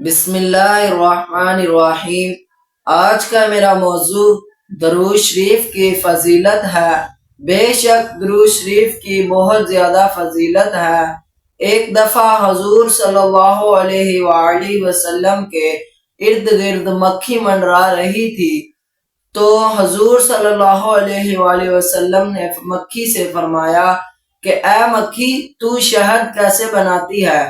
بسم اللہ الرحمن الرحیم۔ آج کا میرا موضوع درود شریف کی فضیلت ہے۔ بے شک درود شریف کی بہت زیادہ فضیلت ہے۔ ایک دفعہ حضور صلی اللہ علیہ وآلہ وسلم کے ارد گرد مکھی منڈرا رہی تھی، تو حضور صلی اللہ علیہ وآلہ وسلم نے مکھی سے فرمایا کہ اے مکھی، تو شہد کیسے بناتی ہے؟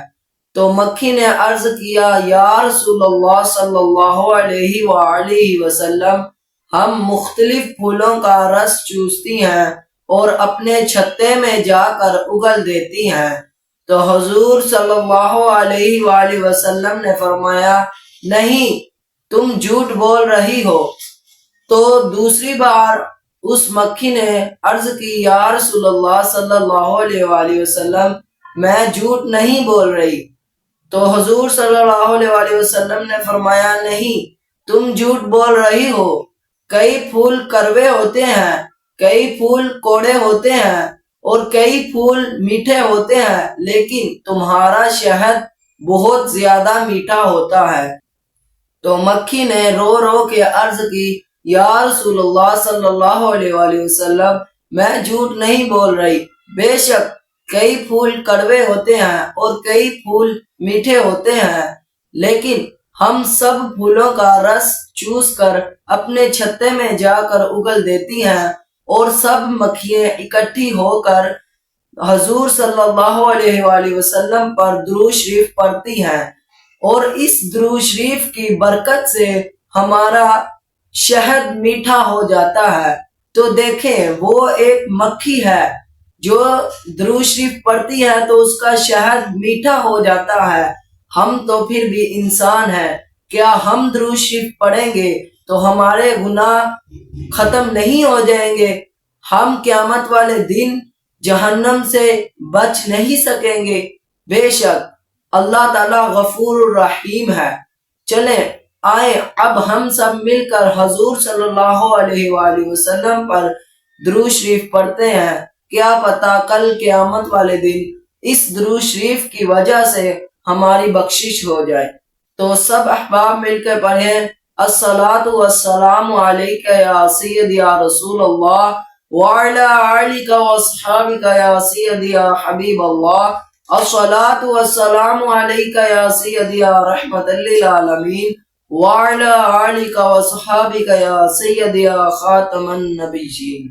تو مکھی نے عرض کیا، یا رسول اللہ صلی اللہ علیہ وآلہ وسلم، ہم مختلف پھولوں کا رس چوستی ہیں اور اپنے چھتے میں جا کر اگل دیتی ہیں۔ تو حضور صلی اللہ علیہ وآلہ وسلم نے فرمایا، نہیں، تم جھوٹ بول رہی ہو۔ تو دوسری بار اس مکھی نے عرض کی، یا رسول اللہ صلی اللہ علیہ وآلہ وسلم، میں جھوٹ نہیں بول رہی۔ تو حضور صلی اللہ علیہ وآلہ وسلم نے فرمایا، نہیں، تم جھوٹ بول رہی ہو۔ کئی پھول کڑوے ہوتے ہیں، کئی پھول کوڑے ہوتے ہیں اور کئی پھول میٹھے ہوتے ہیں، لیکن تمہارا شہد بہت زیادہ میٹھا ہوتا ہے۔ تو مکھی نے رو رو کے عرض کی، یا رسول اللہ صلی اللہ علیہ وآلہ وسلم، میں جھوٹ نہیں بول رہی۔ بے شک کئی پھول کڑوے ہوتے ہیں اور کئی پھول میٹھے ہوتے ہیں، لیکن ہم سب پھولوں کا رس چوس کر اپنے چھتے میں جا کر اگل دیتی ہیں اور سب مکھیاں اکٹھی ہو کر حضور صلی اللہ علیہ وآلہ وسلم پر درود شریف پڑھتی ہیں، اور اس درود شریف کی برکت سے ہمارا شہد میٹھا ہو جاتا ہے۔ تو دیکھیں، وہ ایک مکھی ہے جو درود شریف پڑھتی ہے تو اس کا شہد میٹھا ہو جاتا ہے۔ ہم تو پھر بھی انسان ہیں، کیا ہم درود شریف پڑھیں گے تو ہمارے گناہ ختم نہیں ہو جائیں گے؟ ہم قیامت والے دن جہنم سے بچ نہیں سکیں گے؟ بے شک اللہ تعالی غفور الرحیم ہے۔ چلیں آئیں اب ہم سب مل کر حضور صلی اللہ علیہ وآلہ وسلم پر درود شریف پڑھتے ہیں، کیا پتہ کل قیامت والے دن اس درود شریف کی وجہ سے ہماری بخشش ہو جائے۔ تو سب احباب مل کے پڑھیں، الصلاۃ والسلام علیک یا سید یا رسول اللہ وعلی آلک واصحابک یا سید یا حبیب اللہ، الصلاۃ والسلام علیک یا سید یا رحمت للعالمین وعلی آلک واصحابک یا سید یا خاتم النبیین۔